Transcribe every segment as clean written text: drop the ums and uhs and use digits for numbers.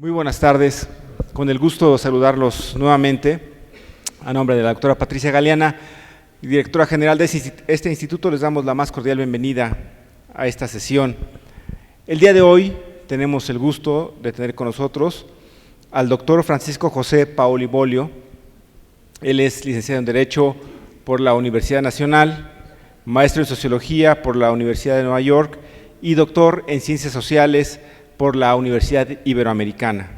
Muy buenas tardes, con el gusto de saludarlos nuevamente a nombre de la doctora Patricia Galeana, directora general de este instituto. Les damos la más cordial bienvenida a esta sesión. El día de hoy tenemos el gusto de tener con nosotros al doctor Francisco José Paoli Bolio. Él es licenciado en Derecho por la Universidad Nacional, maestro en Sociología por la Universidad de Nueva York y doctor en Ciencias Sociales por la Universidad Iberoamericana.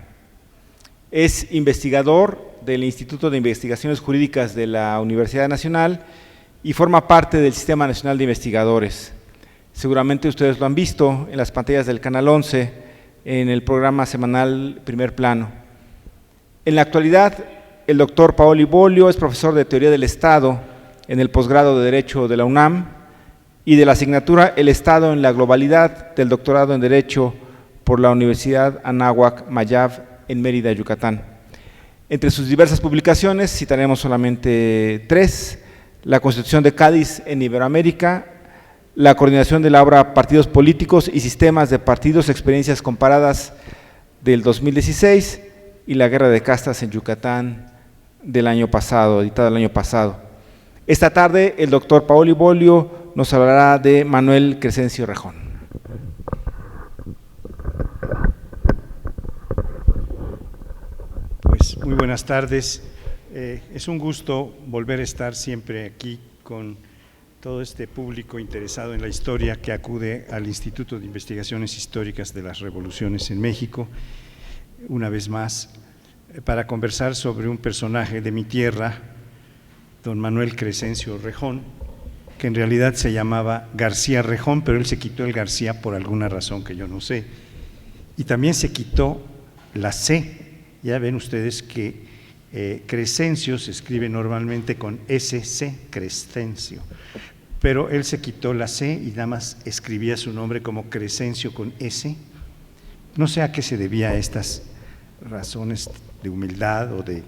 Es investigador del Instituto de Investigaciones Jurídicas de la Universidad Nacional y forma parte del Sistema Nacional de Investigadores. Seguramente ustedes lo han visto en las pantallas del Canal 11 en el programa semanal Primer Plano. En la actualidad, el doctor Paoli Bolio es profesor de Teoría del Estado en el posgrado de Derecho de la UNAM y de la asignatura El Estado en la Globalidad del doctorado en Derecho por la Universidad Anáhuac Mayab en Mérida, Yucatán. Entre sus diversas publicaciones citaremos solamente tres: La Constitución de Cádiz en Iberoamérica, la coordinación de la obra Partidos Políticos y Sistemas de Partidos, Experiencias Comparadas del 2016 y La Guerra de Castas en Yucatán del año pasado, editada el año pasado. Esta tarde el doctor Paoli Bolio nos hablará de Manuel Crescencio Rejón. Pues muy buenas tardes. Es un gusto volver a estar siempre aquí con todo este público interesado en la historia que acude al Instituto de Investigaciones Históricas de las Revoluciones en México, una vez más, para conversar sobre un personaje de mi tierra, don Manuel Crescencio Rejón, que en realidad se llamaba García Rejón, pero él se quitó el García por alguna razón que yo no sé. Y también se quitó la C. Ya ven ustedes que Crescencio se escribe normalmente con SC, Crescencio, pero él se quitó la C y nada más escribía su nombre como Crescencio con S. No sé a qué se debía estas razones de humildad o de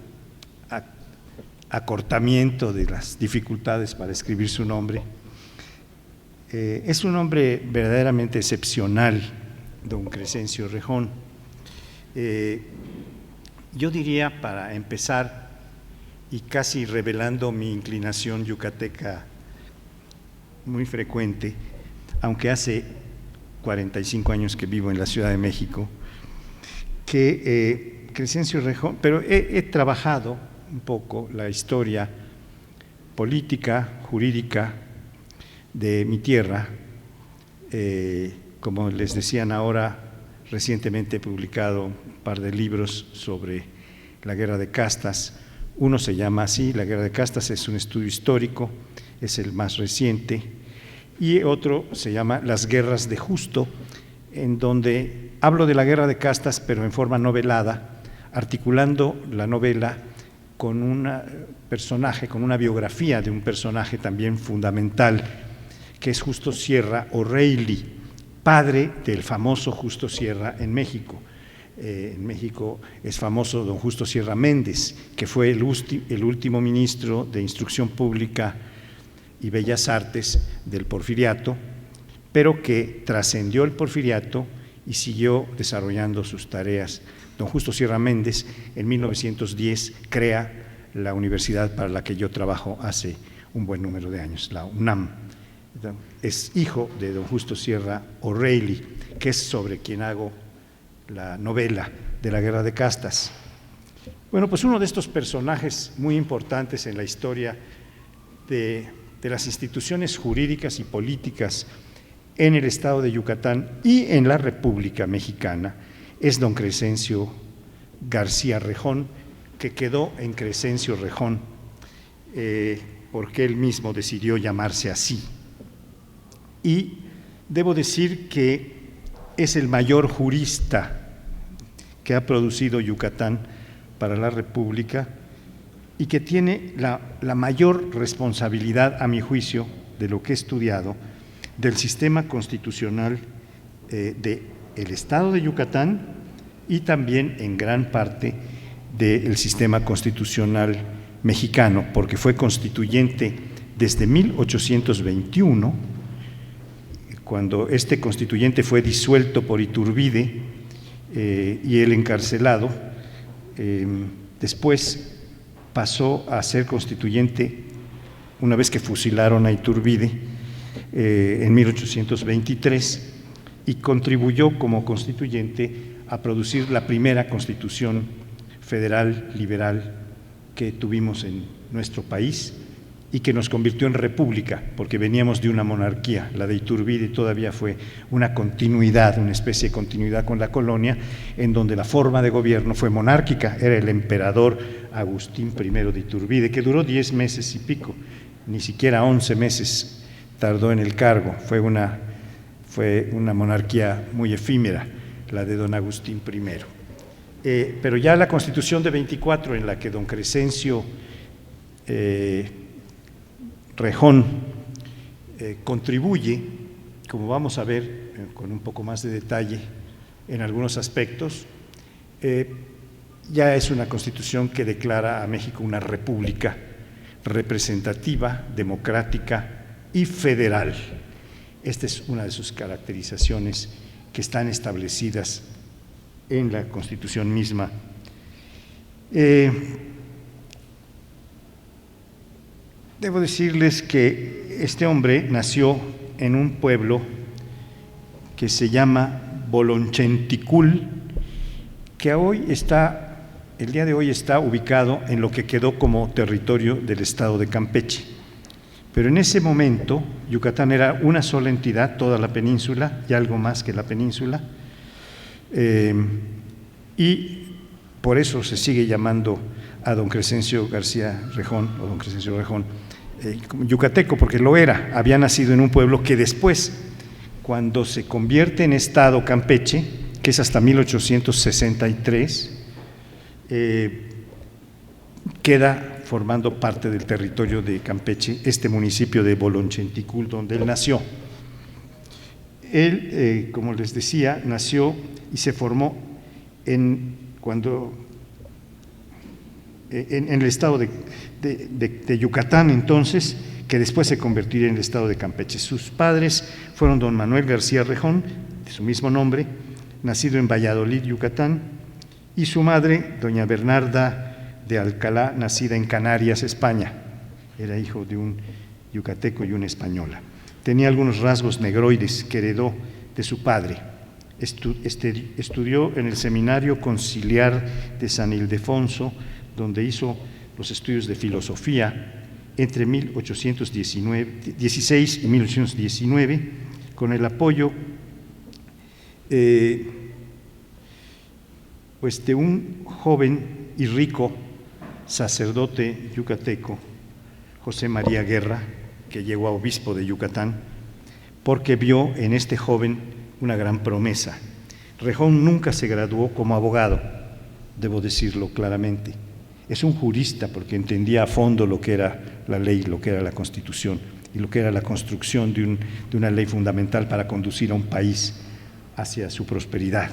acortamiento de las dificultades para escribir su nombre. Es un hombre verdaderamente excepcional, don Crescencio Rejón. Yo diría, para empezar, y casi revelando mi inclinación yucateca muy frecuente, aunque hace 45 años que vivo en la Ciudad de México, que Crescencio Rejón, pero he trabajado un poco la historia política, jurídica de mi tierra. Como les decían ahora, recientemente he publicado un par de libros sobre la Guerra de Castas. Uno se llama así, La Guerra de Castas, es un estudio histórico, es el más reciente, y otro se llama Las Guerras de Justo, en donde hablo de la Guerra de Castas, pero en forma novelada, articulando la novela con un personaje, con una biografía de un personaje también fundamental, que es Justo Sierra O'Reilly, padre del famoso Justo Sierra en México. En México es famoso don Justo Sierra Méndez, que fue el último ministro de Instrucción Pública y Bellas Artes del Porfiriato, pero que trascendió el Porfiriato y siguió desarrollando sus tareas. Don Justo Sierra Méndez en 1910 crea la universidad para la que yo trabajo hace un buen número de años, la UNAM. Es hijo de don Justo Sierra O'Reilly, que es sobre quien hago la novela de la Guerra de Castas. Bueno, pues uno de estos personajes muy importantes en la historia de las instituciones jurídicas y políticas en el estado de Yucatán y en la República Mexicana es don Crescencio García Rejón, que quedó en Crescencio Rejón porque él mismo decidió llamarse así. Y debo decir que es el mayor jurista que ha producido Yucatán para la República y que tiene la mayor responsabilidad, a mi juicio, de lo que he estudiado, del sistema constitucional del Estado de Yucatán y también en gran parte del sistema constitucional mexicano, porque fue constituyente desde 1821, cuando este constituyente fue disuelto por Iturbide. y él encarcelado. Después pasó a ser constituyente una vez que fusilaron a Iturbide en 1823 y contribuyó como constituyente a producir la primera constitución federal liberal que tuvimos en nuestro país y que nos convirtió en república, porque veníamos de una monarquía. La de Iturbide todavía fue una continuidad, una especie de continuidad con la colonia, en donde la forma de gobierno fue monárquica. Era el emperador Agustín I de Iturbide, que duró 10 meses y pico, ni siquiera 11 meses tardó en el cargo. Fue una monarquía muy efímera, la de don Agustín I. Pero ya la Constitución de 24, en la que don Crescencio Rejón contribuye, como vamos a ver con un poco más de detalle en algunos aspectos, ya es una constitución que declara a México una república representativa, democrática y federal. Esta es una de sus caracterizaciones que están establecidas en la Constitución misma. Debo decirles que este hombre nació en un pueblo que se llama Bolonchenticul, que el día de hoy está ubicado en lo que quedó como territorio del estado de Campeche. Pero en ese momento Yucatán era una sola entidad, toda la península y algo más que la península, y por eso se sigue llamando a don Crescencio García Rejón, o don Crescencio Rejón, yucateco, porque lo era. Había nacido en un pueblo que después, cuando se convierte en estado Campeche, que es hasta 1863, queda formando parte del territorio de Campeche, este municipio de Bolonchenticul, donde él nació. Él, como les decía, nació y se formó en el estado de Yucatán, entonces, que después se convertiría en el estado de Campeche. Sus padres fueron don Manuel García Rejón, de su mismo nombre, nacido en Valladolid, Yucatán, y su madre, doña Bernarda de Alcalá, nacida en Canarias, España. Era hijo de un yucateco y una española. Tenía algunos rasgos negroides que heredó de su padre. Estudió en el Seminario Conciliar de San Ildefonso, donde hizo los estudios de filosofía entre 1816 y 1819, con el apoyo de un joven y rico sacerdote yucateco, José María Guerra, que llegó a obispo de Yucatán, porque vio en este joven una gran promesa. Rejón nunca se graduó como abogado, debo decirlo claramente. Es un jurista porque entendía a fondo lo que era la ley, lo que era la Constitución y lo que era la construcción de una ley fundamental para conducir a un país hacia su prosperidad,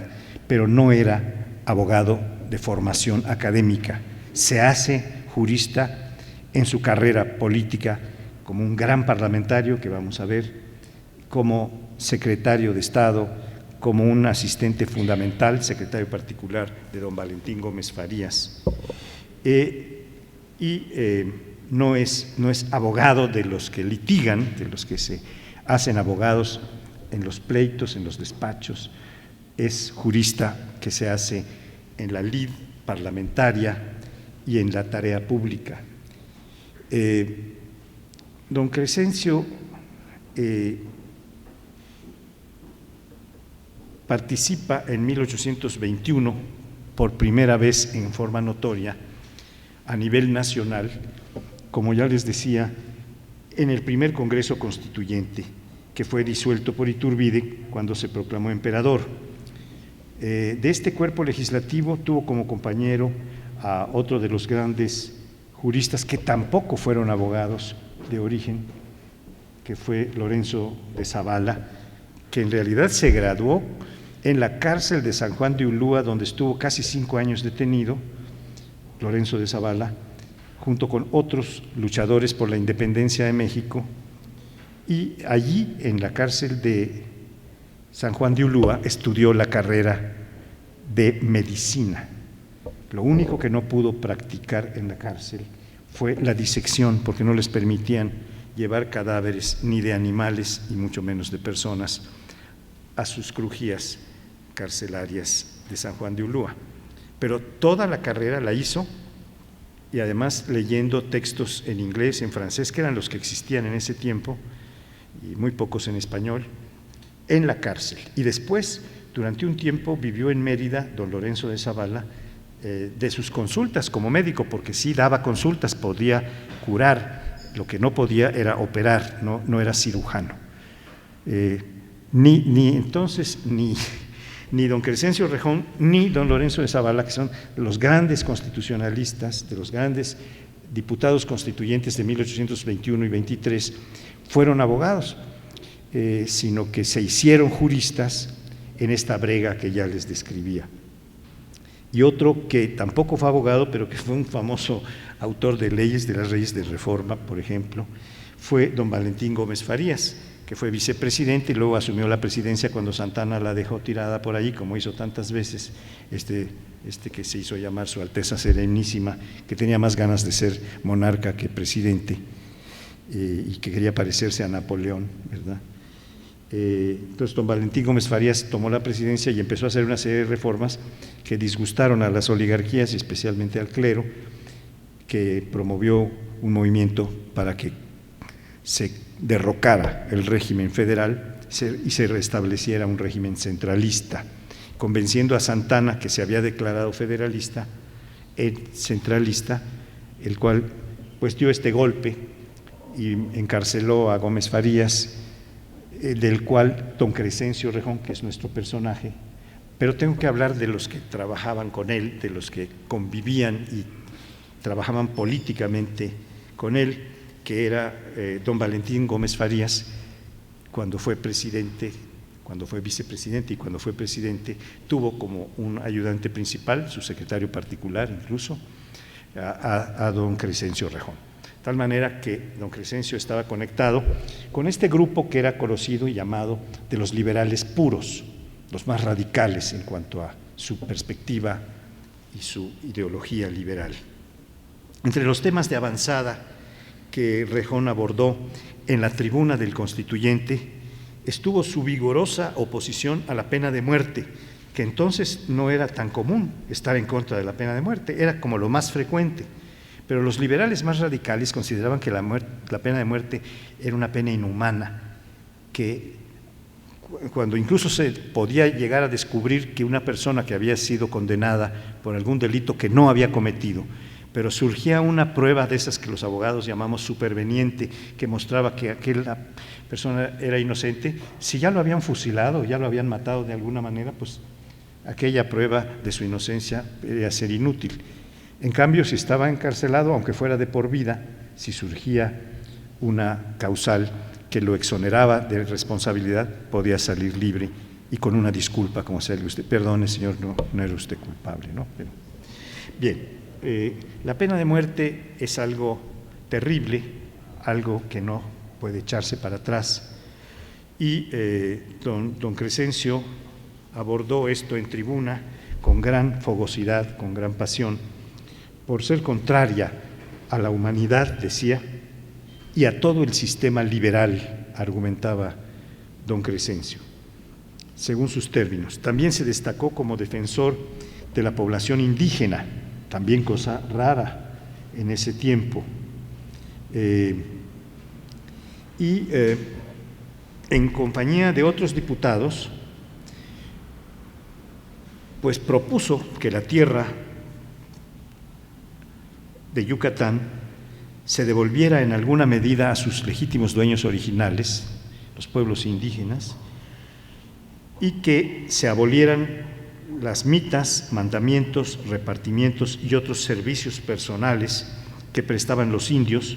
pero no era abogado de formación académica. Se hace jurista en su carrera política como un gran parlamentario, que vamos a ver, como secretario de Estado, como un asistente fundamental, secretario particular de don Valentín Gómez Farías. No es abogado de los que litigan, de los que se hacen abogados en los pleitos, en los despachos. Es jurista que se hace en la lid parlamentaria y en la tarea pública. Don Crescencio participa en 1821 por primera vez en forma notoria a nivel nacional, como ya les decía, en el primer Congreso Constituyente, que fue disuelto por Iturbide cuando se proclamó emperador. De este cuerpo legislativo tuvo como compañero a otro de los grandes juristas que tampoco fueron abogados de origen, que fue Lorenzo de Zavala, que en realidad se graduó en la cárcel de San Juan de Ulúa, donde estuvo casi 5 años detenido, Lorenzo de Zavala, junto con otros luchadores por la independencia de México, y allí, en la cárcel de San Juan de Ulúa, estudió la carrera de medicina. Lo único que no pudo practicar en la cárcel fue la disección, porque no les permitían llevar cadáveres ni de animales y mucho menos de personas a sus crujías carcelarias de San Juan de Ulúa. Pero toda la carrera la hizo, y además leyendo textos en inglés, en francés, que eran los que existían en ese tiempo, y muy pocos en español, en la cárcel. Y después, durante un tiempo, vivió en Mérida, don Lorenzo de Zavala, de sus consultas como médico, porque sí daba consultas, podía curar, lo que no podía era operar, no era cirujano. Entonces, ni don Crescencio Rejón ni don Lorenzo de Zavala, que son los grandes constitucionalistas, de los grandes diputados constituyentes de 1821 y 23, fueron abogados, sino que se hicieron juristas en esta brega que ya les describía. Y otro que tampoco fue abogado, pero que fue un famoso autor de leyes, de las leyes de reforma, por ejemplo, fue don Valentín Gómez Farías, que fue vicepresidente y luego asumió la presidencia cuando Santana la dejó tirada por ahí, como hizo tantas veces este que se hizo llamar Su Alteza Serenísima, que tenía más ganas de ser monarca que presidente, y que quería parecerse a Napoleón, ¿verdad? Entonces don Valentín Gómez Farías tomó la presidencia y empezó a hacer una serie de reformas que disgustaron a las oligarquías y especialmente al clero, que promovió un movimiento para que se derrocara el régimen federal y se restableciera un régimen centralista, convenciendo a Santana, que se había declarado federalista, centralista, el cual pues dio este golpe y encarceló a Gómez Farías, del cual don Crescencio Rejón, que es nuestro personaje, pero tengo que hablar de los que trabajaban con él, de los que convivían y trabajaban políticamente con él, que era don Valentín Gómez Farías. Cuando fue presidente, cuando fue vicepresidente y cuando fue presidente, tuvo como un ayudante principal, su secretario particular incluso, a don Crescencio Rejón. De tal manera que don Crescencio estaba conectado con este grupo que era conocido y llamado de los liberales puros, los más radicales en cuanto a su perspectiva y su ideología liberal. Entre los temas de avanzada que Rejón abordó en la tribuna del Constituyente estuvo su vigorosa oposición a la pena de muerte, que entonces no era tan común estar en contra de la pena de muerte, era como lo más frecuente. Pero los liberales más radicales consideraban que la pena de muerte era una pena inhumana, que cuando incluso se podía llegar a descubrir que una persona que había sido condenada por algún delito que no había cometido, pero surgía una prueba de esas que los abogados llamamos superveniente, que mostraba que aquella persona era inocente, si ya lo habían fusilado, ya lo habían matado de alguna manera, pues aquella prueba de su inocencia podía ser inútil. En cambio, si estaba encarcelado, aunque fuera de por vida, si surgía una causal que lo exoneraba de responsabilidad, podía salir libre y con una disculpa, como sea, usted, perdone señor, no era usted culpable, ¿no? Pero, bien, la pena de muerte es algo terrible, algo que no puede echarse para atrás, y don Crescencio abordó esto en tribuna con gran fogosidad, con gran pasión, por ser contraria a la humanidad, decía, y a todo el sistema liberal, argumentaba don Crescencio, según sus términos. También se destacó como defensor de la población indígena, también cosa rara en ese tiempo, en compañía de otros diputados, pues propuso que la tierra de Yucatán se devolviera en alguna medida a sus legítimos dueños originales, los pueblos indígenas, y que se abolieran las mitas, mandamientos, repartimientos y otros servicios personales que prestaban los indios,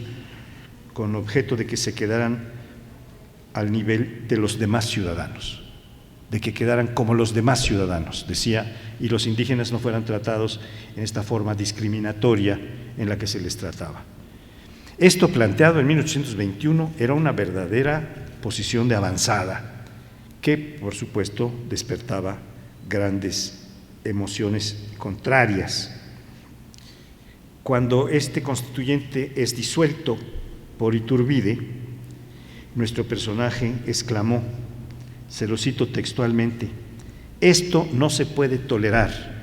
con objeto de que se quedaran al nivel de los demás ciudadanos, de que quedaran como los demás ciudadanos, decía, y los indígenas no fueran tratados en esta forma discriminatoria en la que se les trataba. Esto, planteado en 1821, era una verdadera posición de avanzada, que por supuesto despertaba grandes emociones contrarias. Cuando este constituyente es disuelto por Iturbide, nuestro personaje exclamó, se lo cito textualmente: esto no se puede tolerar,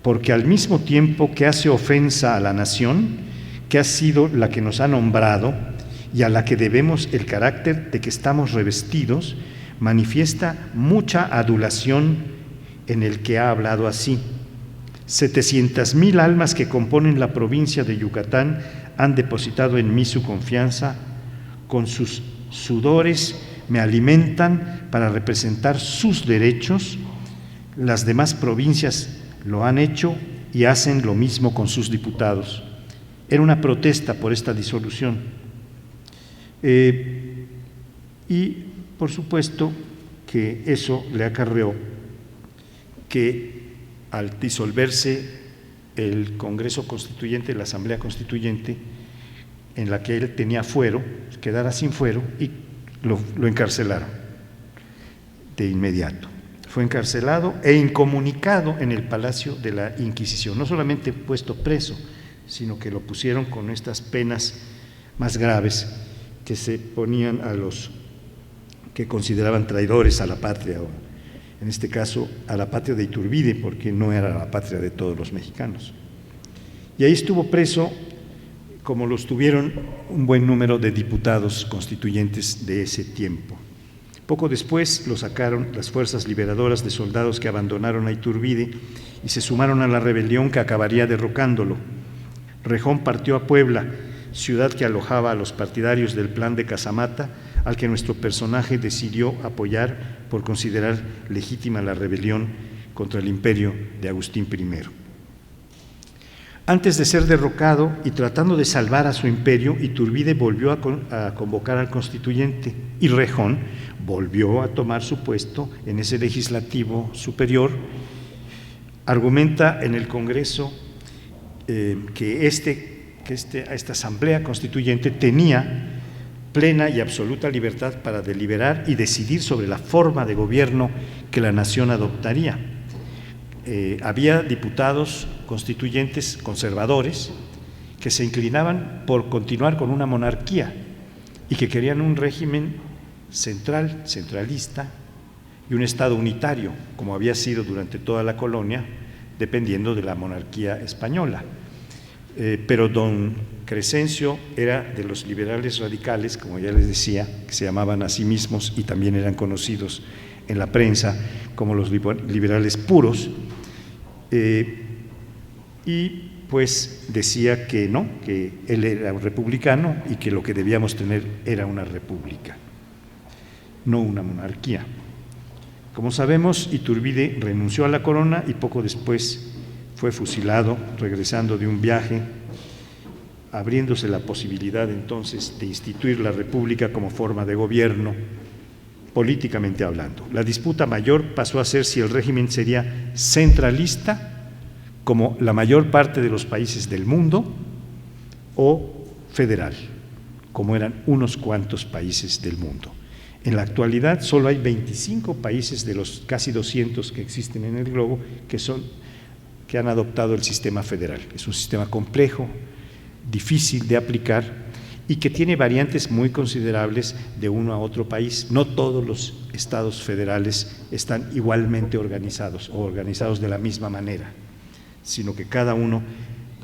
porque al mismo tiempo que hace ofensa a la nación, que ha sido la que nos ha nombrado y a la que debemos el carácter de que estamos revestidos, manifiesta mucha adulación en el que ha hablado así. 700,000 almas que componen la provincia de Yucatán han depositado en mí su confianza, con sus sudores me alimentan para representar sus derechos. Las demás provincias lo han hecho y hacen lo mismo con sus diputados. Era una protesta por esta disolución. Y por supuesto que eso le acarreó que al disolverse el Congreso Constituyente, la Asamblea Constituyente, en la que él tenía fuero, quedara sin fuero y lo encarcelaron de inmediato. Fue encarcelado e incomunicado en el Palacio de la Inquisición, no solamente puesto preso, sino que lo pusieron con estas penas más graves que se ponían a los que consideraban traidores a la patria, o en este caso a la patria de Iturbide, porque no era la patria de todos los mexicanos. Y ahí estuvo preso, como lo estuvieron un buen número de diputados constituyentes de ese tiempo. Poco después lo sacaron las fuerzas liberadoras de soldados que abandonaron a Iturbide y se sumaron a la rebelión que acabaría derrocándolo. Rejón partió a Puebla, ciudad que alojaba a los partidarios del plan de Casamata, al que nuestro personaje decidió apoyar por considerar legítima la rebelión contra el imperio de Agustín I. Antes de ser derrocado y tratando de salvar a su imperio, Iturbide volvió a convocar al constituyente y Rejón volvió a tomar su puesto en ese legislativo superior. Argumenta en el Congreso que esta Asamblea Constituyente tenía plena y absoluta libertad para deliberar y decidir sobre la forma de gobierno que la nación adoptaría. Había diputados constituyentes conservadores que se inclinaban por continuar con una monarquía y que querían un régimen centralista y un Estado unitario, como había sido durante toda la colonia, dependiendo de la monarquía española. Pero don Crescencio era de los liberales radicales, como ya les decía, que se llamaban a sí mismos y también eran conocidos en la prensa como los liberales puros, y pues decía que no, que él era un republicano y que lo que debíamos tener era una república, no una monarquía. Como sabemos, Iturbide renunció a la corona y poco después fue fusilado, regresando de un viaje, abriéndose la posibilidad entonces de instituir la república como forma de gobierno, políticamente hablando. La disputa mayor pasó a ser si el régimen sería centralista, como la mayor parte de los países del mundo, o federal, como eran unos cuantos países del mundo. En la actualidad solo hay 25 países de los casi 200 que existen en el globo que han adoptado el sistema federal. Es un sistema complejo, difícil de aplicar y que tiene variantes muy considerables de uno a otro país. No todos los estados federales están igualmente organizados o organizados de la misma manera, sino que cada uno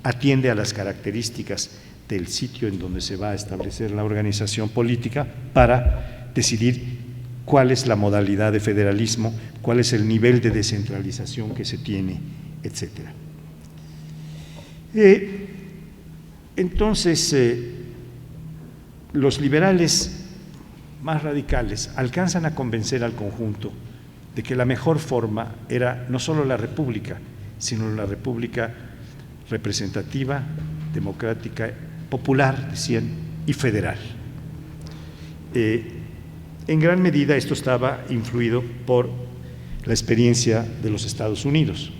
atiende a las características del sitio en donde se va a establecer la organización política para decidir cuál es la modalidad de federalismo, cuál es el nivel de descentralización que se tiene, etcétera. Entonces, los liberales más radicales alcanzan a convencer al conjunto de que la mejor forma era no solo la república, sino la república representativa, democrática, popular, decían, y federal. En gran medida esto estaba influido por la experiencia de los Estados Unidos,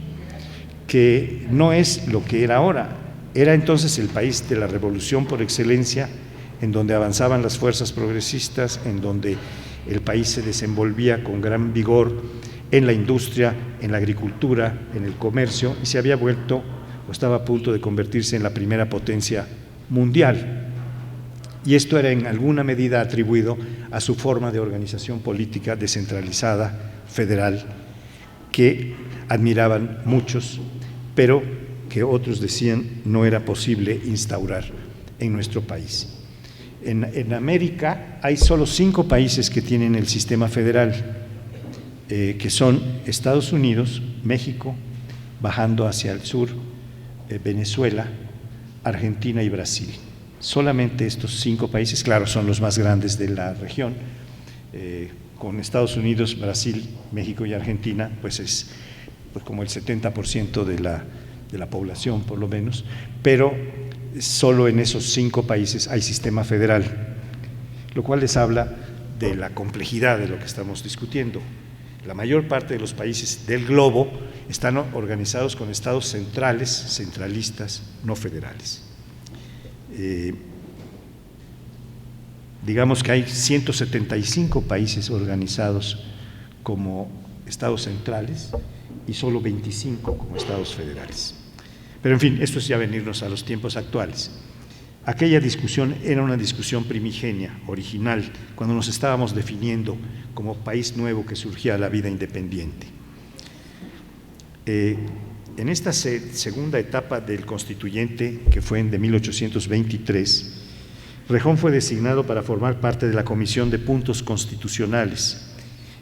que no es lo que era ahora. Era entonces el país de la revolución por excelencia, en donde avanzaban las fuerzas progresistas, en donde el país se desenvolvía con gran vigor en la industria, en la agricultura, en el comercio, y se había vuelto o estaba a punto de convertirse en la primera potencia mundial. Y esto era en alguna medida atribuido a su forma de organización política descentralizada, federal, que admiraban muchos, pero que otros decían no era posible instaurar en nuestro país. En América hay solo 5 países que tienen el sistema federal, que son Estados Unidos, México, bajando hacia el sur, Venezuela, Argentina y Brasil. Solamente estos 5 países, claro, son los más grandes de la región, con Estados Unidos, Brasil, México y Argentina, pues es como el 70% de la población, por lo menos, pero solo en esos 5 países hay sistema federal, lo cual les habla de la complejidad de lo que estamos discutiendo. La mayor parte de los países del globo están organizados con estados centrales, centralistas, no federales. Digamos que hay 175 países organizados como estados centrales y solo 25 como estados federales. Pero en fin, esto es ya venirnos a los tiempos actuales. Aquella discusión era una discusión primigenia, original, cuando nos estábamos definiendo como país nuevo que surgía a la vida independiente. En esta segunda etapa del constituyente, que fue de 1823, Rejón fue designado para formar parte de la Comisión de Puntos Constitucionales,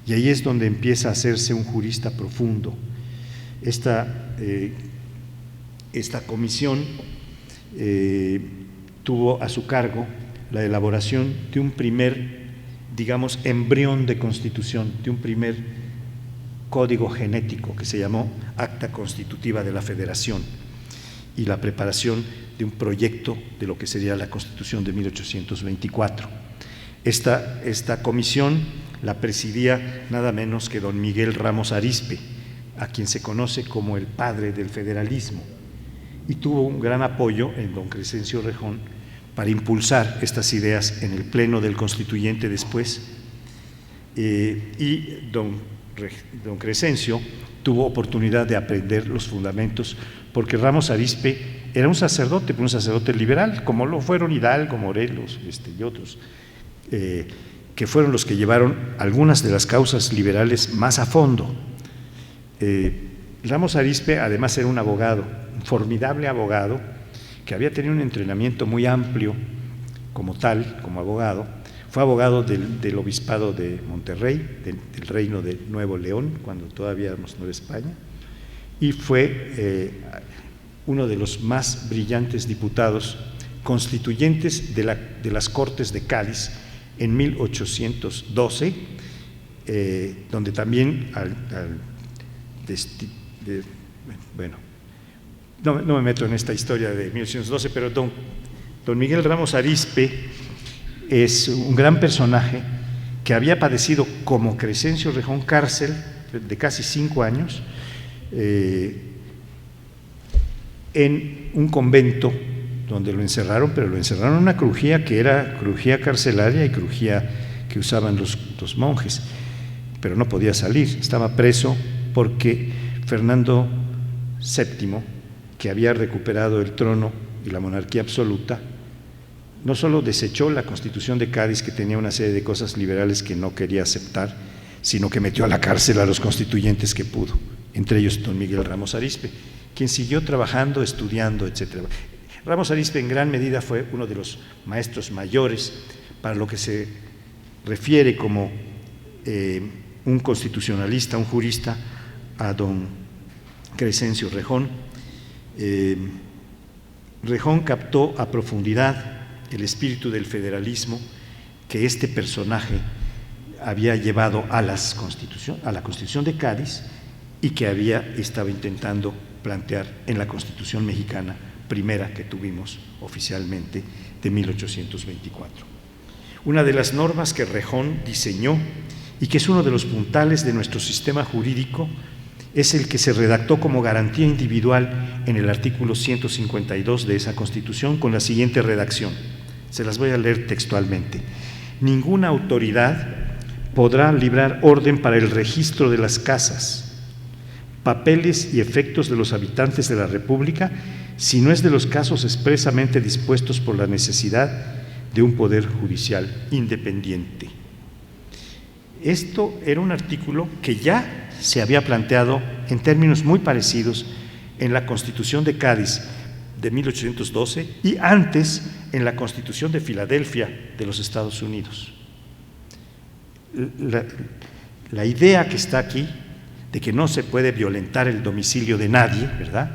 y ahí es donde empieza a hacerse un jurista profundo. Esta comisión tuvo a su cargo la elaboración de un primer, digamos, embrión de constitución, de un primer código genético que se llamó Acta Constitutiva de la Federación, y la preparación de un proyecto de lo que sería la Constitución de 1824. Esta comisión la presidía nada menos que don Miguel Ramos Arizpe, a quien se conoce como el padre del federalismo, y tuvo un gran apoyo en don Crescencio Rejón para impulsar estas ideas en el pleno del constituyente después, y don Crescencio tuvo oportunidad de aprender los fundamentos, porque Ramos Arizpe era un sacerdote, pero un sacerdote liberal, como lo fueron Hidalgo, Morelos y otros, que fueron los que llevaron algunas de las causas liberales más a fondo. Ramos Arizpe además era un abogado, un formidable abogado, que había tenido un entrenamiento muy amplio como tal, como abogado. Fue abogado del Obispado de Monterrey, del Reino de Nuevo León, cuando todavía éramos Nueva España, y fue uno de los más brillantes diputados constituyentes de las Cortes de Cádiz en 1812, donde también bueno, no me meto en esta historia de 1812, pero don Miguel Ramos Arizpe es un gran personaje que había padecido como Crescencio Rejón cárcel de casi 5 años en un convento donde lo encerraron, pero lo encerraron en una crujía que era crujía carcelaria y crujía que usaban los monjes, pero no podía salir, estaba preso porque Fernando VII, que había recuperado el trono y la monarquía absoluta, no solo desechó la Constitución de Cádiz, que tenía una serie de cosas liberales que no quería aceptar, sino que metió a la cárcel a los constituyentes que pudo, entre ellos don Miguel Ramos Arizpe, quien siguió trabajando, estudiando, etc. Ramos Arizpe en gran medida fue uno de los maestros mayores para lo que se refiere como un constitucionalista, un jurista, a don Crescencio Rejón. Rejón captó a profundidad el espíritu del federalismo que este personaje había llevado a la Constitución de Cádiz y que estaba intentando plantear en la Constitución mexicana primera que tuvimos oficialmente de 1824. Una de las normas que Rejón diseñó y que es uno de los puntales de nuestro sistema jurídico es el que se redactó como garantía individual en el artículo 152 de esa Constitución con la siguiente redacción. Se las voy a leer textualmente. Ninguna autoridad podrá librar orden para el registro de las casas, papeles y efectos de los habitantes de la República, si no es de los casos expresamente dispuestos por la necesidad de un poder judicial independiente. Esto era un artículo que ya se había planteado en términos muy parecidos en la Constitución de Cádiz de 1812 y antes en la Constitución de Filadelfia de los Estados Unidos. La idea que está aquí de que no se puede violentar el domicilio de nadie, ¿verdad?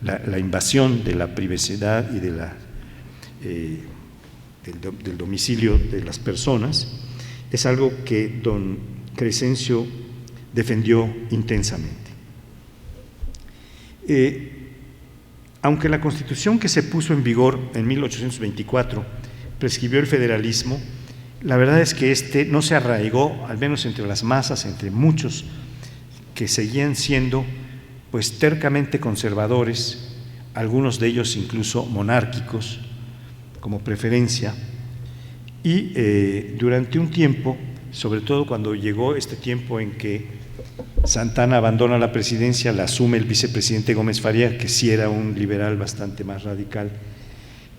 La invasión de la privacidad y de del domicilio de las personas es algo que don Crescencio defendió intensamente. Aunque la Constitución que se puso en vigor en 1824 prescribió el federalismo, la verdad es que no se arraigó, al menos entre las masas, entre muchos que seguían siendo pues tercamente conservadores, algunos de ellos incluso monárquicos como preferencia, y durante un tiempo, sobre todo cuando llegó este tiempo en que Santa Anna abandona la presidencia, la asume el vicepresidente Gómez Faría, que sí era un liberal bastante más radical,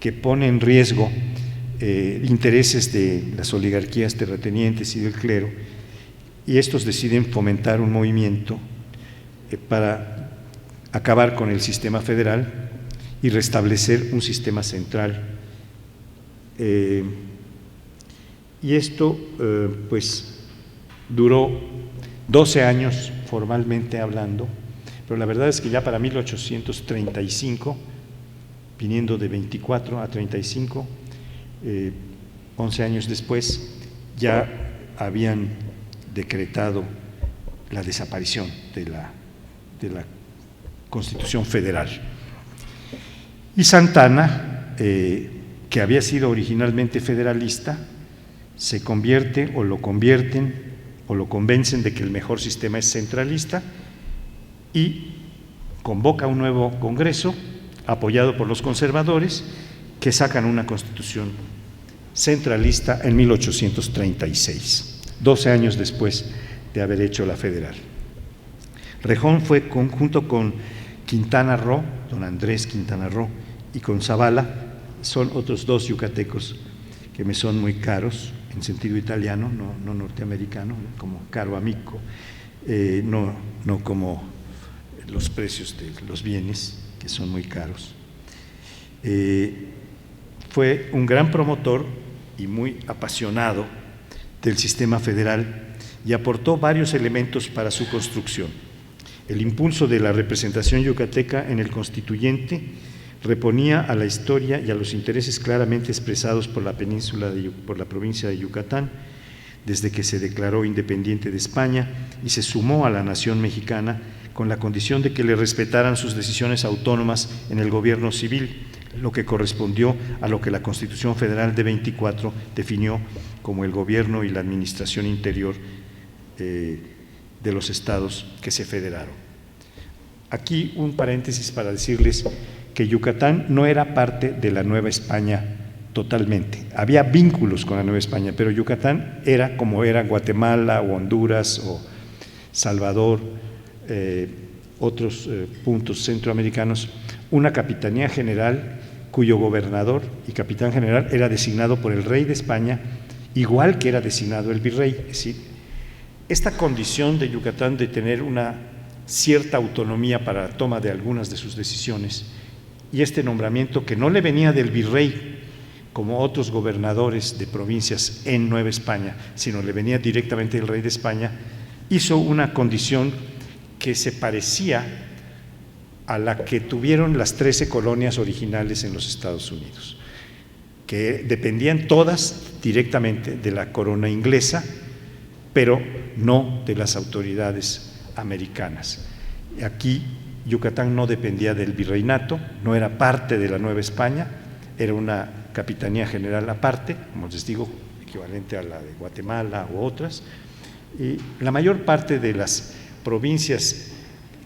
que pone en riesgo intereses de las oligarquías terratenientes y del clero, y estos deciden fomentar un movimiento para acabar con el sistema federal y restablecer un sistema central. Y esto pues duró 12 años formalmente hablando, pero la verdad es que ya para 1835, viniendo de 24 a 35, 11 años después, ya habían decretado la desaparición de la Constitución Federal. Y Santa Anna, que había sido originalmente federalista, se convierte o lo convierten o lo convencen de que el mejor sistema es centralista y convoca un nuevo Congreso apoyado por los conservadores que sacan una Constitución centralista en 1836, 12 años después de haber hecho la federal. Rejón fue junto con Quintana Roo, don Andrés Quintana Roo, y con Zavala, son otros dos yucatecos que me son muy caros, en sentido italiano, no norteamericano, como caro amico, no como los precios de los bienes, que son muy caros. Fue un gran promotor y muy apasionado del sistema federal y aportó varios elementos para su construcción. El impulso de la representación yucateca en el constituyente reponía a la historia y a los intereses claramente expresados por la península, por la provincia de Yucatán, desde que se declaró independiente de España y se sumó a la nación mexicana con la condición de que le respetaran sus decisiones autónomas en el gobierno civil, lo que correspondió a lo que la Constitución Federal de 24 definió como el gobierno y la administración interior de los estados que se federaron. Aquí un paréntesis para decirles que Yucatán no era parte de la Nueva España totalmente. Había vínculos con la Nueva España, pero Yucatán era como era Guatemala o Honduras o Salvador, otros puntos centroamericanos, una capitanía general cuyo gobernador y capitán general era designado por el rey de España, igual que era designado el virrey. Es decir, esta condición de Yucatán de tener una cierta autonomía para la toma de algunas de sus decisiones y este nombramiento que no le venía del virrey como otros gobernadores de provincias en Nueva España, sino le venía directamente del rey de España, hizo una condición que se parecía a la que tuvieron las 13 colonias originales en los Estados Unidos, que dependían todas directamente de la corona inglesa, pero no de las autoridades americanas. Aquí Yucatán no dependía del virreinato, no era parte de la Nueva España, era una capitanía general aparte, como les digo, equivalente a la de Guatemala u otras, y la mayor parte de las provincias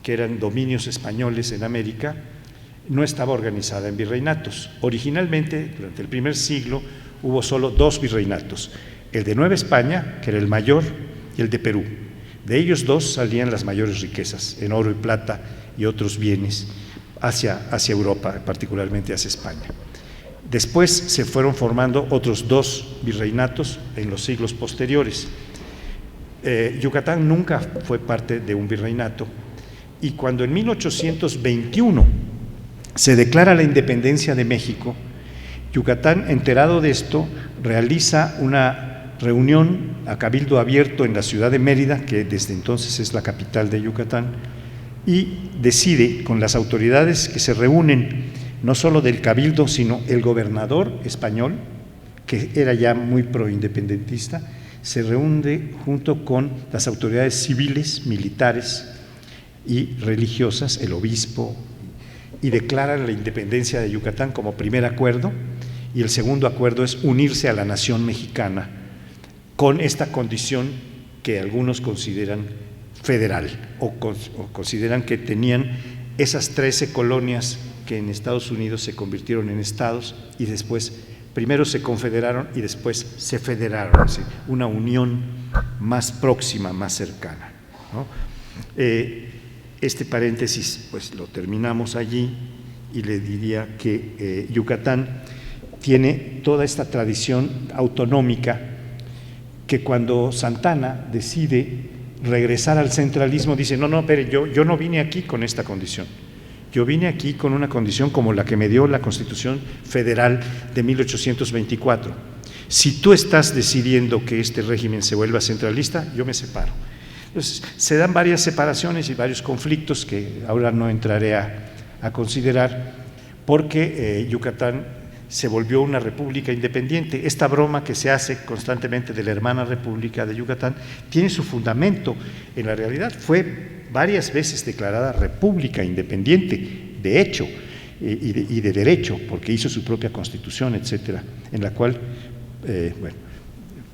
que eran dominios españoles en América no estaba organizada en virreinatos. Originalmente, durante el primer siglo, hubo solo 2 virreinatos, el de Nueva España, que era el mayor, y el de Perú. De ellos dos salían las mayores riquezas, en oro y plata y otros bienes, hacia Europa, particularmente hacia España. Después se fueron formando otros dos virreinatos en los siglos posteriores. Yucatán nunca fue parte de un virreinato, y cuando en 1821 se declara la independencia de México, Yucatán, enterado de esto, realiza una reunión a cabildo abierto en la ciudad de Mérida, que desde entonces es la capital de Yucatán, y decide con las autoridades que se reúnen, no solo del cabildo, sino el gobernador español, que era ya muy proindependentista, se reúne junto con las autoridades civiles, militares y religiosas, el obispo, y declaran la independencia de Yucatán como primer acuerdo, y el segundo acuerdo es unirse a la nación mexicana con esta condición que algunos consideran federal, o consideran que tenían esas 13 colonias que en Estados Unidos se convirtieron en estados y después, primero se confederaron y después se federaron, ¿sí? Una unión más próxima, más cercana, ¿no? Este paréntesis pues lo terminamos allí, y le diría que Yucatán tiene toda esta tradición autonómica que cuando Santana decide regresar al centralismo dice, no, pero yo no vine aquí con esta condición, yo vine aquí con una condición como la que me dio la Constitución Federal de 1824. Si tú estás decidiendo que este régimen se vuelva centralista, yo me separo. Entonces, se dan varias separaciones y varios conflictos que ahora no entraré a considerar, porque Yucatán se volvió una república independiente. Esta broma que se hace constantemente de la hermana república de Yucatán tiene su fundamento en la realidad. Fue varias veces declarada república independiente, de hecho, y de derecho, porque hizo su propia constitución, etcétera, en la cual,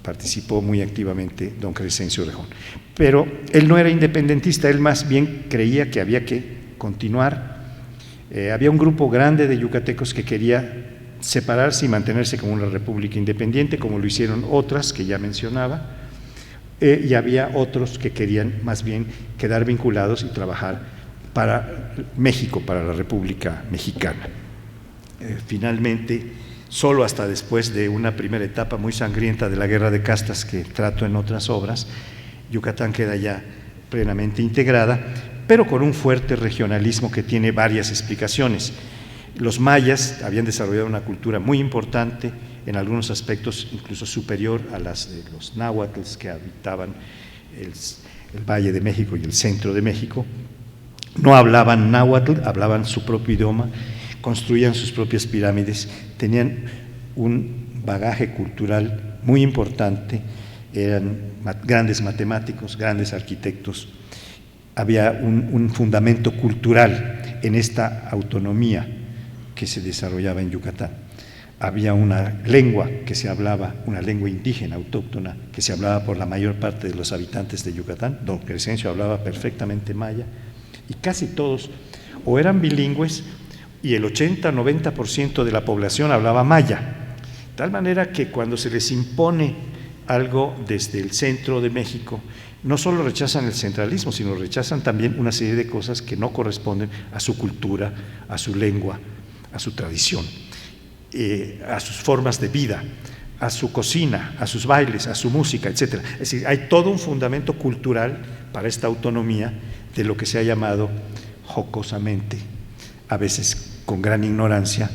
participó muy activamente don Crescencio Rejón. Pero él no era independentista, él más bien creía que había que continuar. Había un grupo grande de yucatecos que quería separarse y mantenerse como una república independiente, como lo hicieron otras que ya mencionaba, y había otros que querían más bien quedar vinculados y trabajar para México, para la República Mexicana. Finalmente, solo hasta después de una primera etapa muy sangrienta de la guerra de castas que trato en otras obras, Yucatán queda ya plenamente integrada, pero con un fuerte regionalismo que tiene varias explicaciones. Los mayas habían desarrollado una cultura muy importante, en algunos aspectos incluso superior a las de los náhuatls que habitaban el Valle de México y el centro de México. No hablaban náhuatl, hablaban su propio idioma, construían sus propias pirámides, tenían un bagaje cultural muy importante, eran grandes matemáticos, grandes arquitectos. Había un fundamento cultural en esta autonomía que se desarrollaba en Yucatán. Había una lengua que se hablaba, una lengua indígena autóctona que se hablaba por la mayor parte de los habitantes de Yucatán. Don Crescencio hablaba perfectamente maya, y casi todos o eran bilingües, y el 80-90% de la población hablaba maya, de tal manera que cuando se les impone algo desde el centro de México, no solo rechazan el centralismo, sino rechazan también una serie de cosas que no corresponden a su cultura, a su lengua, a su tradición, a sus formas de vida, a su cocina, a sus bailes, a su música, etcétera. Es decir, hay todo un fundamento cultural para esta autonomía de lo que se ha llamado jocosamente, a veces con gran ignorancia,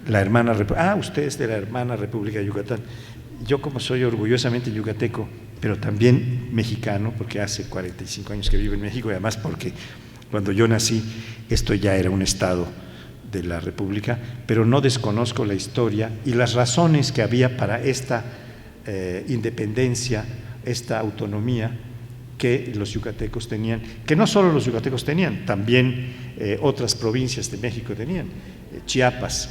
la hermana república. Usted es de la hermana República de Yucatán. Yo, como soy orgullosamente yucateco, pero también mexicano, porque hace 45 años que vivo en México, y además porque cuando yo nací esto ya era un estado de la República, pero no desconozco la historia y las razones que había para esta independencia, esta autonomía que los yucatecos tenían, que no solo los yucatecos tenían, también otras provincias de México tenían. Chiapas,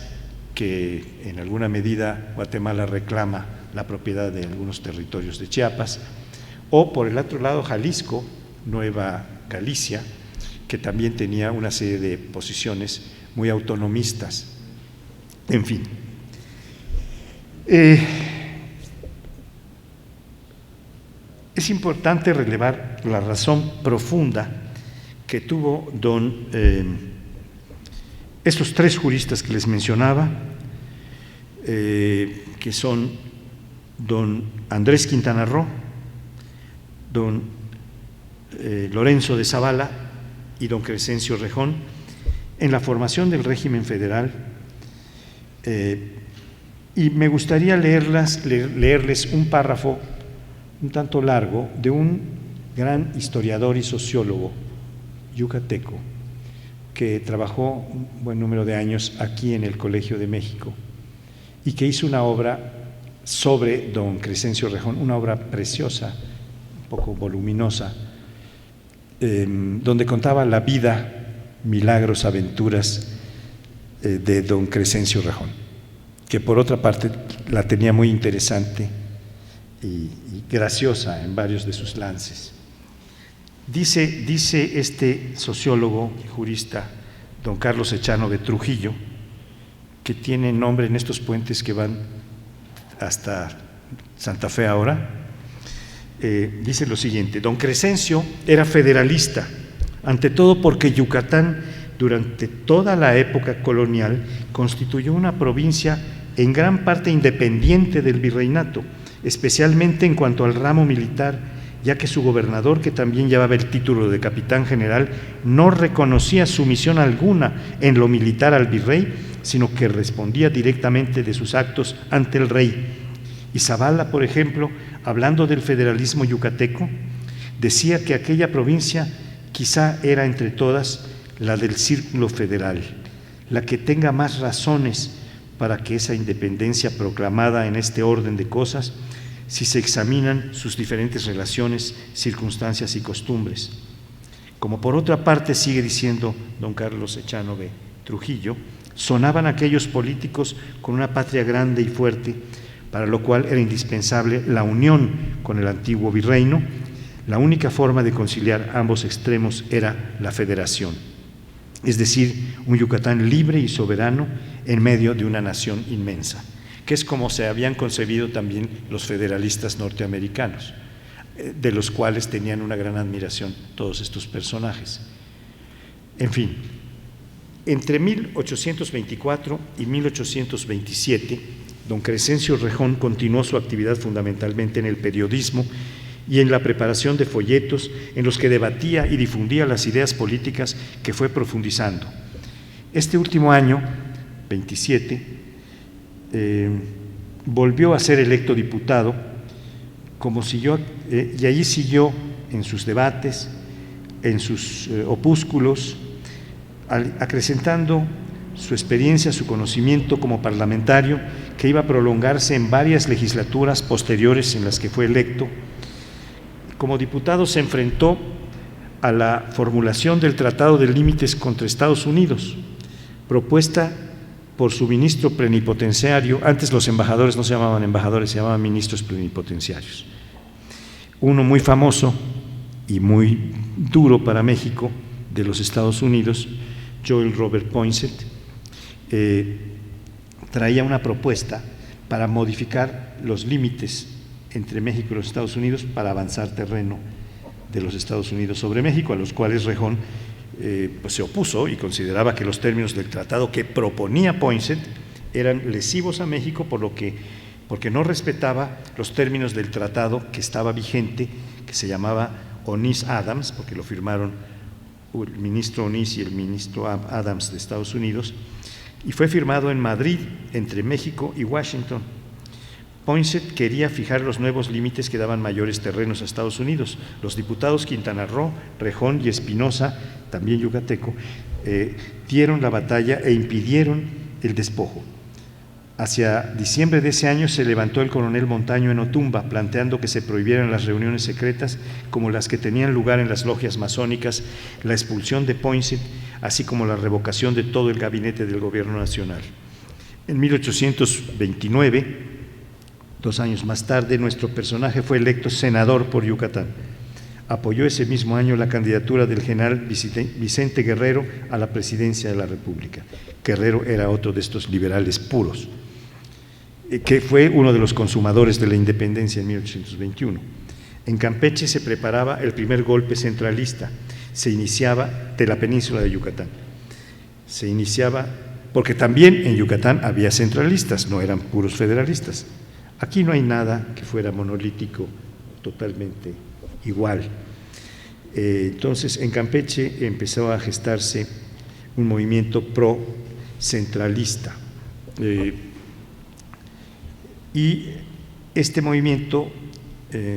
que en alguna medida Guatemala reclama la propiedad de algunos territorios de Chiapas, o por el otro lado Jalisco, Nueva Galicia, que también tenía una serie de posiciones muy autonomistas. En fin, Es importante relevar la razón profunda que tuvo estos tres juristas que les mencionaba, que son don Andrés Quintana Roo, don Lorenzo de Zavala y don Crescencio Rejón, en la formación del régimen federal. Y me gustaría leerles un párrafo un tanto largo de un gran historiador y sociólogo yucateco que trabajó un buen número de años aquí en el Colegio de México y que hizo una obra sobre don Crescencio Rejón, una obra preciosa, un poco voluminosa, donde contaba la vida, milagros, aventuras de don Crescencio Rejón, que por otra parte la tenía muy interesante y graciosa en varios de sus lances. Dice este sociólogo y jurista, don Carlos Echanove Trujillo, que tiene nombre en estos puentes que van hasta Santa Fe ahora, dice lo siguiente: don Crescencio era federalista, ante todo porque Yucatán durante toda la época colonial constituyó una provincia en gran parte independiente del virreinato, especialmente en cuanto al ramo militar, ya que su gobernador, que también llevaba el título de capitán general, no reconocía sumisión alguna en lo militar al virrey, sino que respondía directamente de sus actos ante el rey. Y Zavala, por ejemplo, hablando del federalismo yucateco, decía que aquella provincia quizá era entre todas la del círculo federal, la que tenga más razones para que esa independencia proclamada en este orden de cosas, si se examinan sus diferentes relaciones, circunstancias y costumbres. Como por otra parte, sigue diciendo don Carlos Echanove Trujillo, sonaban aquellos políticos con una patria grande y fuerte, para lo cual era indispensable la unión con el antiguo virreino. La única forma de conciliar ambos extremos era la federación, es decir, un Yucatán libre y soberano en medio de una nación inmensa, que es como se habían concebido también los federalistas norteamericanos, de los cuales tenían una gran admiración todos estos personajes. En fin, entre 1824 y 1827, don Crescencio Rejón continuó su actividad fundamentalmente en el periodismo y en la preparación de folletos en los que debatía y difundía las ideas políticas que fue profundizando. Este último año, 27, volvió a ser electo diputado, y allí siguió en sus debates, en sus opúsculos, acrecentando su experiencia, su conocimiento como parlamentario, que iba a prolongarse en varias legislaturas posteriores en las que fue electo. Como diputado se enfrentó a la formulación del Tratado de Límites contra Estados Unidos, propuesta por su ministro plenipotenciario. Antes los embajadores no se llamaban embajadores, se llamaban ministros plenipotenciarios. Uno muy famoso y muy duro para México, de los Estados Unidos, Joel Robert Poinsett, traía una propuesta para modificar los límites entre México y los Estados Unidos para avanzar terreno de los Estados Unidos sobre México, a los cuales Rejón pues se opuso y consideraba que los términos del tratado que proponía Poinsett eran lesivos a México, porque no respetaba los términos del tratado que estaba vigente, que se llamaba Onís-Adams, porque lo firmaron el ministro Onís y el ministro Adams de Estados Unidos, y fue firmado en Madrid entre México y Washington. Poinsett quería fijar los nuevos límites que daban mayores terrenos a Estados Unidos. Los diputados Quintana Roo, Rejón y Espinosa, también yucateco, dieron la batalla e impidieron el despojo. Hacia diciembre de ese año se levantó el coronel Montaño en Otumba, planteando que se prohibieran las reuniones secretas como las que tenían lugar en las logias masónicas, la expulsión de Poinsett, así como la revocación de todo el gabinete del gobierno nacional. En 1829, 2 años más tarde, nuestro personaje fue electo senador por Yucatán. Apoyó ese mismo año la candidatura del general Vicente Guerrero a la presidencia de la República. Guerrero era otro de estos liberales puros, que fue uno de los consumadores de la independencia en 1821. En Campeche se preparaba el primer golpe centralista, se iniciaba de la península de Yucatán. Se iniciaba, porque también en Yucatán había centralistas, no eran puros federalistas. Aquí no hay nada que fuera monolítico, totalmente igual. Entonces, en Campeche empezó a gestarse un movimiento pro-centralista. Y este movimiento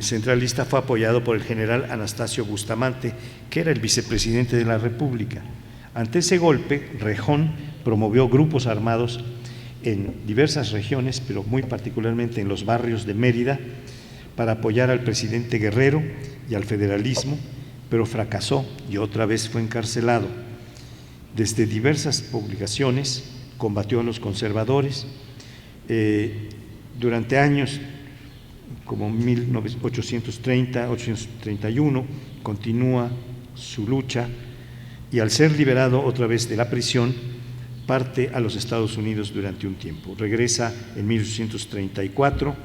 centralista fue apoyado por el general Anastasio Bustamante, que era el vicepresidente de la República. Ante ese golpe, Rejón promovió grupos armados en diversas regiones, pero muy particularmente en los barrios de Mérida, para apoyar al presidente Guerrero y al federalismo, pero fracasó y otra vez fue encarcelado. Desde diversas publicaciones combatió a los conservadores. Durante años, como 1830, 1831, continúa su lucha y al ser liberado otra vez de la prisión, parte a los Estados Unidos durante un tiempo. Regresa en 1834,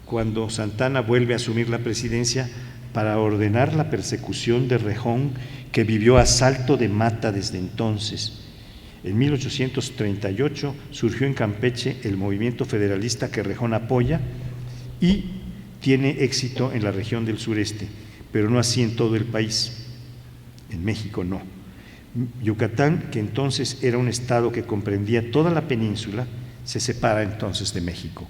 cuando Santana vuelve a asumir la presidencia para ordenar la persecución de Rejón, que vivió a salto de mata desde entonces. En 1838 surgió en Campeche el movimiento federalista que Rejón apoya y tiene éxito en la región del sureste, pero no así en todo el país. En México no. Yucatán, que entonces era un estado que comprendía toda la península, se separa entonces de México,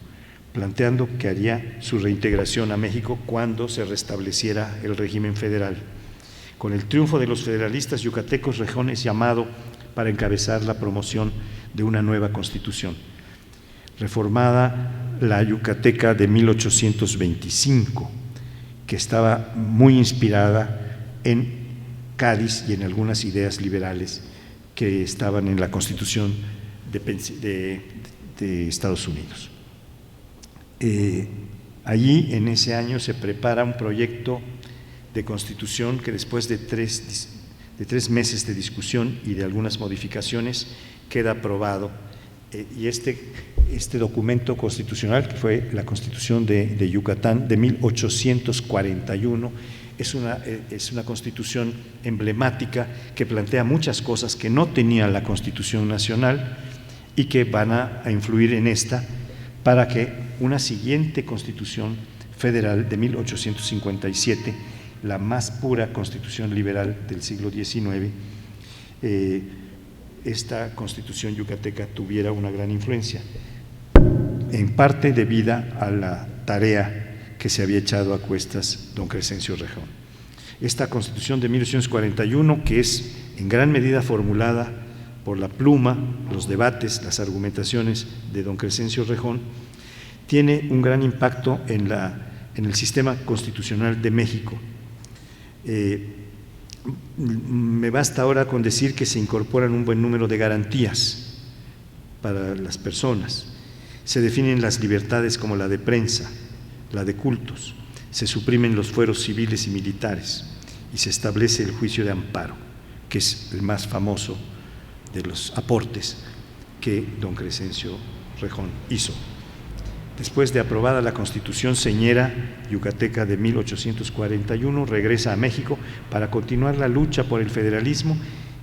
planteando que haría su reintegración a México cuando se restableciera el régimen federal. Con el triunfo de los federalistas yucatecos, Rejón es llamado para encabezar la promoción de una nueva constitución, reformada la yucateca de 1825, que estaba muy inspirada en Cádiz y en algunas ideas liberales que estaban en la Constitución de Estados Unidos. Allí, en ese año, se prepara un proyecto de constitución que después de tres meses de discusión y de algunas modificaciones queda aprobado. Y este documento constitucional, que fue la Constitución de Yucatán de 1841, es una constitución emblemática que plantea muchas cosas que no tenía la Constitución Nacional y que van a influir en esta para que una siguiente Constitución Federal de 1857, la más pura constitución liberal del siglo XIX, esta constitución yucateca tuviera una gran influencia, en parte debida a la tarea que se había echado a cuestas don Crescencio Rejón. Esta constitución de 1841, que es en gran medida formulada por la pluma, los debates, las argumentaciones de don Crescencio Rejón, tiene un gran impacto en el sistema constitucional de México. Me basta ahora con decir que se incorporan un buen número de garantías para las personas. Se definen las libertades como la de prensa, la de cultos, se suprimen los fueros civiles y militares y se establece el juicio de amparo, que es el más famoso de los aportes que don Crescencio Rejón hizo. Después de aprobada la Constitución Señera Yucateca de 1841, regresa a México para continuar la lucha por el federalismo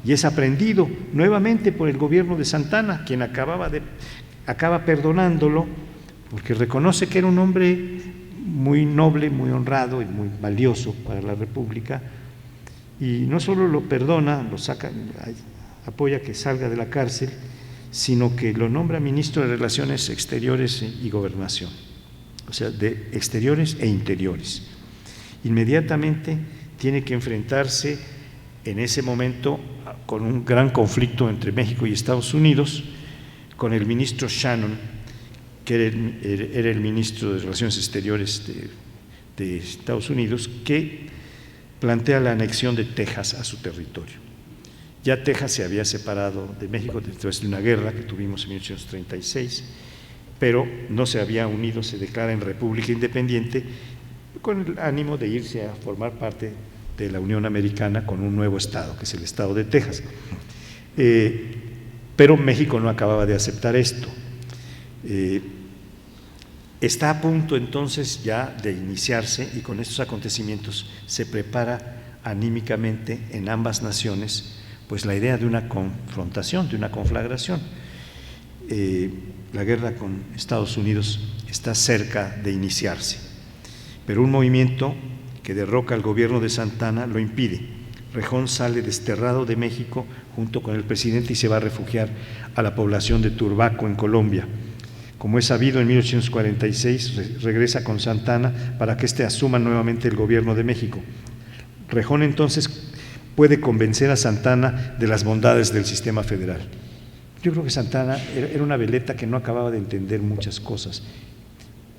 y es aprendido nuevamente por el gobierno de Santana, quien acaba perdonándolo porque reconoce que era un hombre muy noble, muy honrado y muy valioso para la República, y no solo lo perdona, lo saca, apoya que salga de la cárcel, sino que lo nombra ministro de Relaciones Exteriores y Gobernación, o sea, de Exteriores e Interiores. Inmediatamente tiene que enfrentarse en ese momento con un gran conflicto entre México y Estados Unidos, con el ministro Shannon, que era el ministro de Relaciones Exteriores de Estados Unidos, que plantea la anexión de Texas a su territorio. Ya Texas se había separado de México después de una guerra que tuvimos en 1836, pero no se había unido, se declara en República Independiente con el ánimo de irse a formar parte de la Unión Americana con un nuevo estado, que es el estado de Texas. Pero México no acababa de aceptar esto. Está a punto entonces ya de iniciarse, y con estos acontecimientos se prepara anímicamente en ambas naciones pues la idea de una confrontación, de una conflagración. La guerra con Estados Unidos está cerca de iniciarse, pero un movimiento que derroca al gobierno de Santa Anna lo impide. Rejón sale desterrado de México junto con el presidente y se va a refugiar a la población de Turbaco, en Colombia. Como es sabido, en 1846 regresa con Santa Anna para que éste asuma nuevamente el gobierno de México. Rejón entonces puede convencer a Santa Anna de las bondades del sistema federal. Yo creo que Santa Anna era una veleta que no acababa de entender muchas cosas.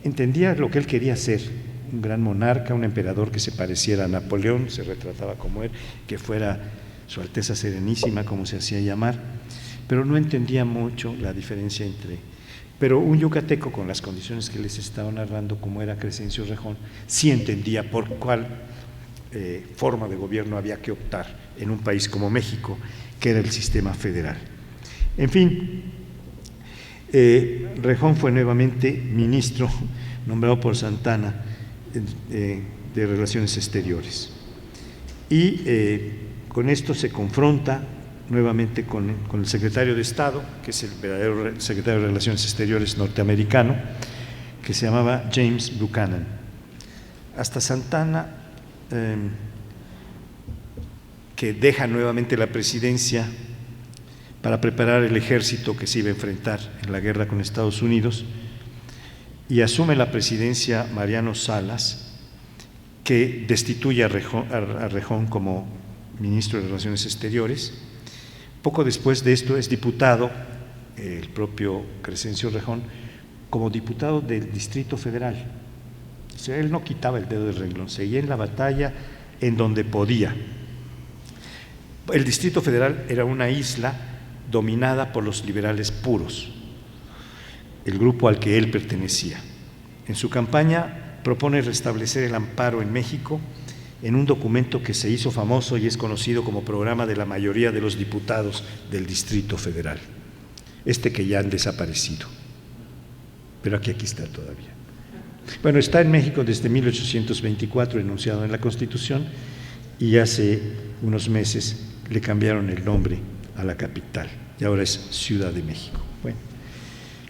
Entendía lo que él quería ser, un gran monarca, un emperador que se pareciera a Napoleón, se retrataba como él, que fuera Su Alteza Serenísima, como se hacía llamar, pero no entendía mucho la diferencia entre… Pero un yucateco, con las condiciones que les estaba narrando, como era Crescencio Rejón, sí entendía por cuál forma de gobierno había que optar en un país como México, que era el sistema federal. En fin, Rejón fue nuevamente ministro nombrado por Santa Anna de Relaciones Exteriores, y con esto se confronta nuevamente con el secretario de Estado, que es el verdadero secretario de Relaciones Exteriores norteamericano, que se llamaba James Buchanan. Hasta Santa Anna, que deja nuevamente la presidencia para preparar el ejército que se iba a enfrentar en la guerra con Estados Unidos, y asume la presidencia Mariano Salas, que destituye a Rejón como ministro de Relaciones Exteriores. Poco después de esto es diputado, el propio Crescencio Rejón, como diputado del Distrito Federal. O sea, él no quitaba el dedo del renglón, seguía en la batalla en donde podía. El Distrito Federal era una isla dominada por los liberales puros, el grupo al que él pertenecía. En su campaña propone restablecer el amparo en México en un documento que se hizo famoso y es conocido como programa de la mayoría de los diputados del Distrito Federal, que ya han desaparecido, pero aquí está todavía. Bueno, está en México desde 1824, enunciado en la Constitución, y hace unos meses le cambiaron el nombre a la capital, y ahora es Ciudad de México. Bueno,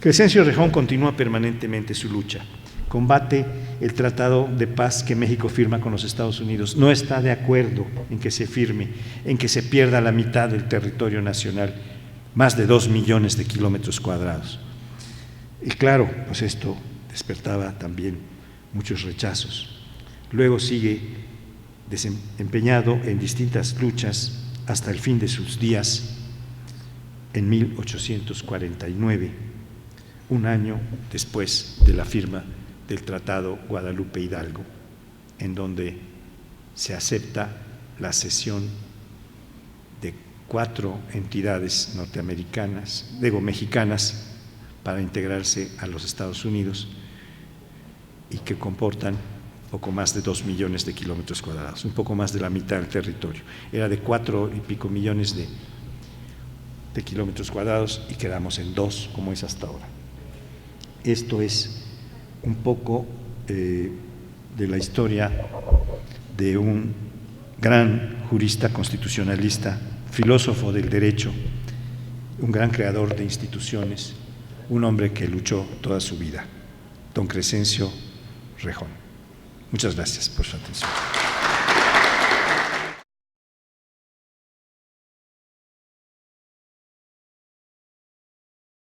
Crescencio Rejón continúa permanentemente su lucha, combate el tratado de paz que México firma con los Estados Unidos, no está de acuerdo en que se firme, en que se pierda la mitad del territorio nacional, más de 2 millones de kilómetros cuadrados. Y claro, pues esto despertaba también muchos rechazos. Luego sigue desempeñado en distintas luchas hasta el fin de sus días, en 1849, un año después de la firma del Tratado Guadalupe Hidalgo, en donde se acepta la cesión de 4 entidades mexicanas para integrarse a los Estados Unidos, y que comportan poco más de 2 millones de kilómetros cuadrados, un poco más de la mitad del territorio. Era de 4 y pico millones de kilómetros cuadrados y quedamos en 2, como es hasta ahora. Esto es un poco de la historia de un gran jurista constitucionalista, filósofo del derecho, un gran creador de instituciones, un hombre que luchó toda su vida, don Crescencio Rejón. Muchas gracias por su atención.